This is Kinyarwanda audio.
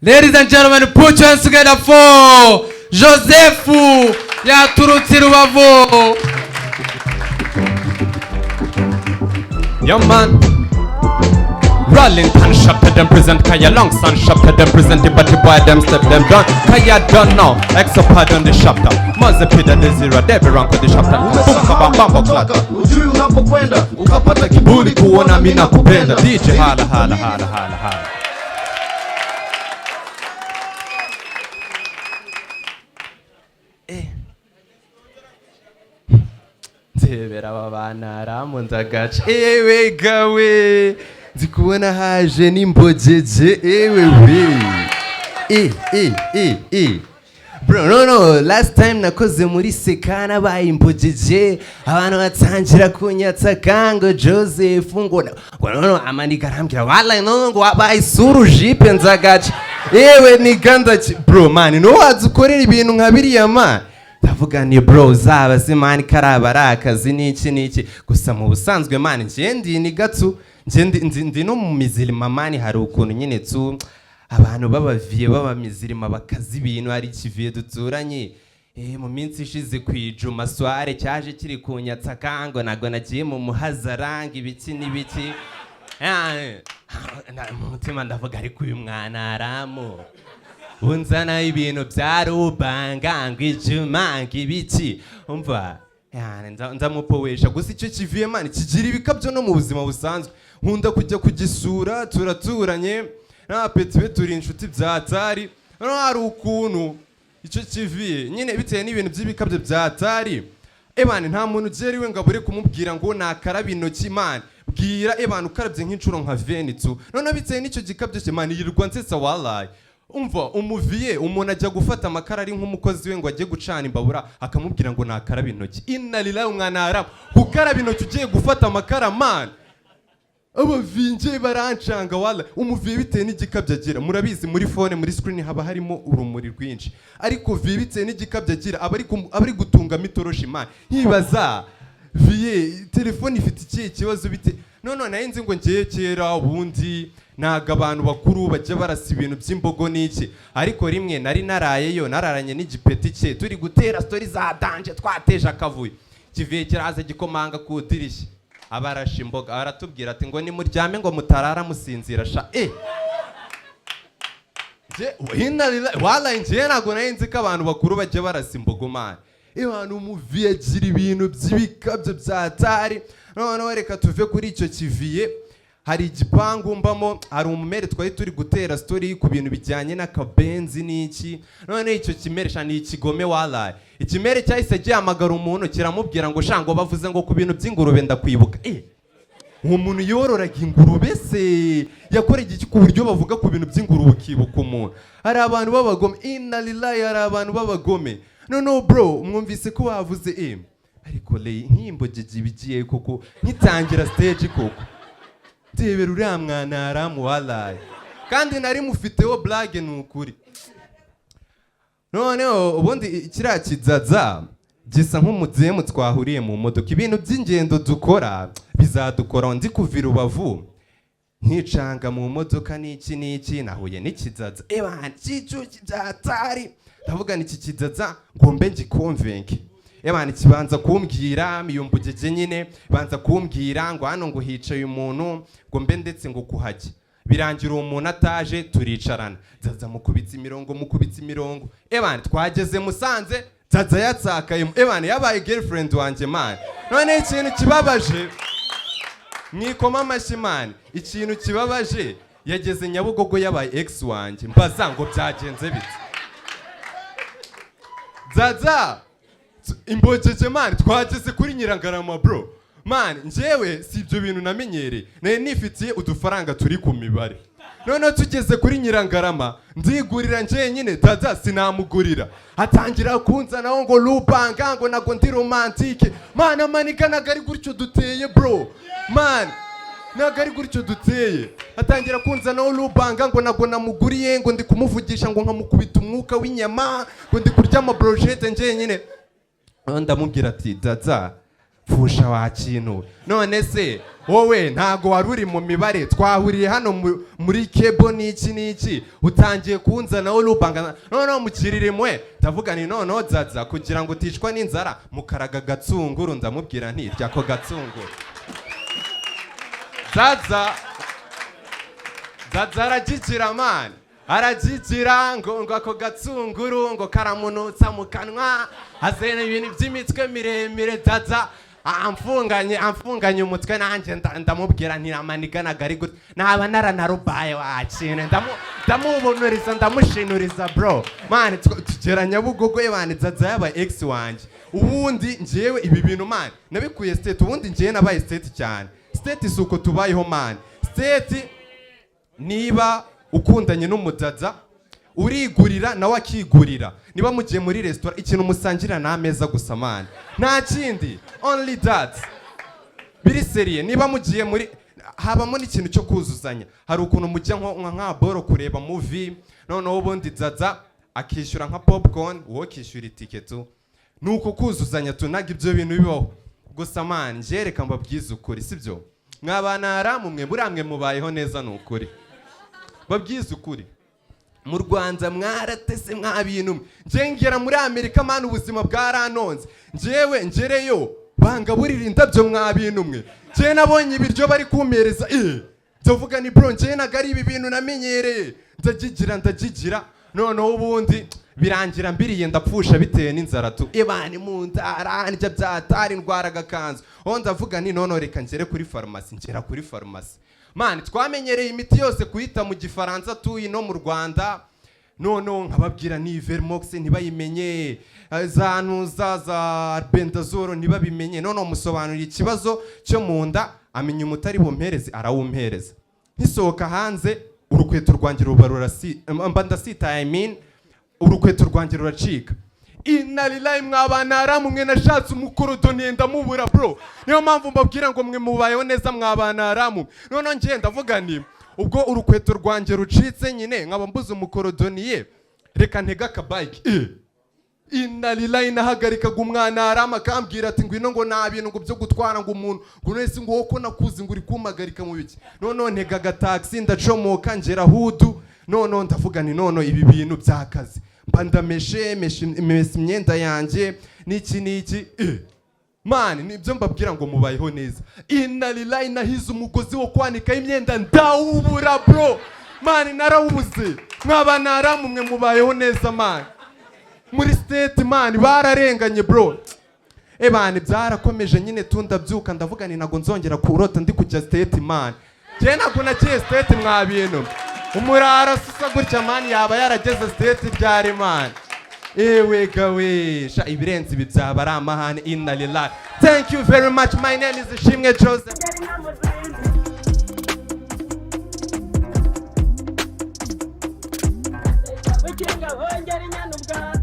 Ladies and gentlemen, put your hands together for Joseph yaturutse Rubavu. Yo man, Rolling pan shop them present Kaya long sun shop them present the body boy them step them down Kaya done now, exopad on the chapter Mazepida the zero, they be rank on the chapter Bamba klaka, ujui unapokwenda ukapata kiburi kuona mina kupenda DJ hala hala hala hala hala Ibera babana ramunza gacha ewe gawe ndikubona haje nimbojeje ewe we bro no last time nakoze muri sekana bayimbojeje abantu batangira kunyatsa kango Joseph ngo no amanika rambira wala no ngo bayisuru jipe nzagacha ewe niganda bro man no wazukorera ibintu nkabiriya man ndavuga ni bro zaba zimani karabara akazi niki gusa mu busanzwe man ngendi ni gatsu ndi no mu mizirima mani hari ukuntu nyine tu abantu babaviye babamizirima bakazi ibintu hari kiviye duturanye mu minsi ishize kwijuma soire cyaje kiri kunyatsa kango nago nagiye mu muhazaranga ibiki nibiki mutima ndavuga ariko uyu mwana aramo unzana ibintu bya rubanga ngwijuma ngibiki umva nzamupowesha gusa icyo kiviye man kigira ibikabyo no mu buzima busanzwe nkunda kujya kugisura turaturanye n'abapeti be turi inshuti byatari no hari ukuntu icyo kiviye nyine bitewe n'ibintu by'ibikabyo byatari ebane nta muntu ugeriwe ngo abure kumubwira ngo nakaraba intoki man bwira ebane ukarabye nk'inshuro nka 22 none bitewe n'icyo gikabyo cye man yirirwa nsetsa wallahi umva umuviye umuntu ajya gufata amakara ari nk'umukozi we ngo ajye gucana imbabura akamubwira ngo nakaraba intoki inna lillahi umwana araba ukaraba intoki ugiye gufata amakara man abavinje barancanga wala umuviye bitewe n'igikabyo agira murabizi muri phone muri screen haba harimo urumuri rwinshi ariko viye bitewe n'igikabyo agira abari gutunga mitoroshi man hibaza viye telefone ifite ikihe kibazo bite none nayenze ngo ngiye kera ubundi naga abantu bakuru bajya barasa ibintu by'imbogo n'iki ariko rimwe nari narayeyo nararanye n'igipeti cye turi gutera story za danje twateje akavuye kiviye kiraza gikomanga ku dirishya abarasha imboga aratubwira ati ngo nimuryame ngo mutarara musinzira sha wala ngiye nago nayenze ko abantu bakuru bajya barasa imbogo man abantu umuviye agira ibintu by'ibikabyo byatari none reka tuve kuri icyo kiviye hari igipangu mbamo hari umumere twari turi gutera story ku bintu bijyanye n'akabenzi n'iki none icyo kimere sha ni ikigome wallahi ikimere cyahise gihamagara umuntu kiramubwira ngo shango bavuze ngo ku bintu by'ingurube ndakwibuka uwo muntu yororaga ingurube se yakoreye iki ku buryo bavuga ku bintu by'ingurube ukibuka umuntu hari abantu babagome inna lillahi hari abantu babagome no bro mwumvise ko bavuze ariko lei nkimbogeje bigiye koko nkitangira stage koko tebera uriya mwana aramu wallahi kandi nari mufiteho blague nukuri noneho ubundi kiriya kizaza gisa nk'umuzemu twahuriye mu modoka ibintu by'ingendo dukora bizadukora ndi kuva Rubavu nkicanga mu modoka n'iki nahuye n'ikizaza cicu kidatari ndavuga n'iki kizaza ngo mbe ngikonvenke ebana kibanza kumbwira miyumbugeje nyine banza kumbwira ngo hano ngo hicaye umuntu ngo mbe ndetse ngo kuhajya birangira umuntu ataje turicarana zaza mukubitsa imirongo ebana twageze Musanze zaza yatsakaye ebana yabaye girlfriend wanje man none ikintu kibabaje mwikoma amashyi man ikintu kibabaje yageze Nyabugogo yabaye ex wanje mbaza ngo byagenze bite zaza imbojeje man twageze kuri Nyirangarama bro man njewe si ibyo bintu namenyere naye nifitiye udufaranga turi ku mibare none tugeze kuri Nyirangarama ndigurira nje nyine daza sinamugurira atangira kunzanaho ngo rubanga ngo nago ndi romantique man amanika nagari gutyo duteye bro man nagari gutyo duteye atangira kunzanaho rubanga ngo nago namuguriye ngo ndi kumuvugisha ngo nkamukubita umwuka w'inyama ngo ndi kurya ama brochette nje nyine ndamubwira ati daza pfusha wa kintu none se wowe ntago wari uri mu mibare twahuriye hano muri kebo n'iki utangiye kunzana wowe rubanga none mukirire mwe ndavuga ni none zaza kugira ngo uticwa n'inzara mukaraga gatsunguru ndamubwira nti rya ko gatsunguru zaza aragigira mani aragigira ngo ako gatsunguru ngo karamunutsa mu kanwa azena ibintu by'imitwe miremire zaza amfunganye umutwe nanjye ndamubwira ntiramaniga gari gute naba naranarubaye wakine ndamubonuriza ndamushinuriza bro mani tugera Nyabugogo yebane zaza yaba ex wanje ubundi njewe ibi bintu mani nabikuye state ubundi njewe nabaye state cyane state suko tubayeho mani state niba ukundanye n'umudaza urigurira nawe akigurira niba mugiye muri restaurant ikintu musangira n'ameza gusa mani nta kindi only that biri seriye niba mugiye muri habamo n'ikintu cyo kuzuzanya hari ukuntu mujya nka boro kureba movie noneho ubundi zaza akishyura nka popcorn wowe kishyura ticket nuko kuzuzanya tunaga ibyo bintu bibaho gusa mani jereka mbabwiza ukuri sibyo mwabana aramumwe buramwe mubayeho neza n'ukuri babwiza ukuri mu Rwanda mwaratese mwabintu ngera muri Amerika mani ubuzima bwaranonze njewe ngereyo bangaburira indabyo mwabintu mwe nje nabonye ibiryo bari kumpereza ndavuga ni bro nje nagari ibi bintu namenyereye ndagigira noneho ubundi birangira mbiriye ndapfusha bitewe n'inzara tu ebani mu ndara njya byatari indwara gakanzu ho ndavuga ni none reka ngere kuri farumasi ngera kuri farumasi mani twamenyereye imiti yose kuhita mu gifaransa tuyi no mu Rwanda noneho nkababwira ni Vermox ntibayimenye za Bendazoro ntibabimenye noneho musobanurira ikibazo cyo mu nda amenya umutari bumpereze arawumpereza nkisohoka hanze urukweto rwanjye ruba rurasi mba ndasita urukweto rwanjye ruracika inalilayi mwabana aramumwe nashatse umukorodoniye ndamubura bro niyo mpamvu mbabwira ngo mwe mubayeho neza mwabana aramu none ngiye ndavuga ni ubwo urukweto rwanjye rucitse nyine nkaba mbuze umukorodoniye reka ntega akabike inalilayi nahagarikaga umwana arama akambwira ati ngwino ngo nta bintu ngo byo gutwara ngo umuntu ngo nese ngo woko nakuzi ngo uri kumagarika mu biki none ntega agataxi ndacomoka ngera hudu none ndavuga ni none ibi bintu byakaze mbandameshe imyenda yanjye niki mani nibyo mbabwira ngo mubayeho neza inalilayi nahize umugozi wo kwanika imyenda ndawubura bro mani narawubuze mwabana aramumwe mubayeho neza mani muri state mani bararenganye bro ebani byarakomeje nyine tundabyuka ndavuga ni nago nzongera kurota ndi kujya state mani je nago nagiye state mwabintu umurara susa gutya mani yaba yarageze state ryari mani ewe gawe sha ibirenze ibi byaba ari amahane inalilayi thank you very much my name is Shimwe Joseph Wongera inyana ubwa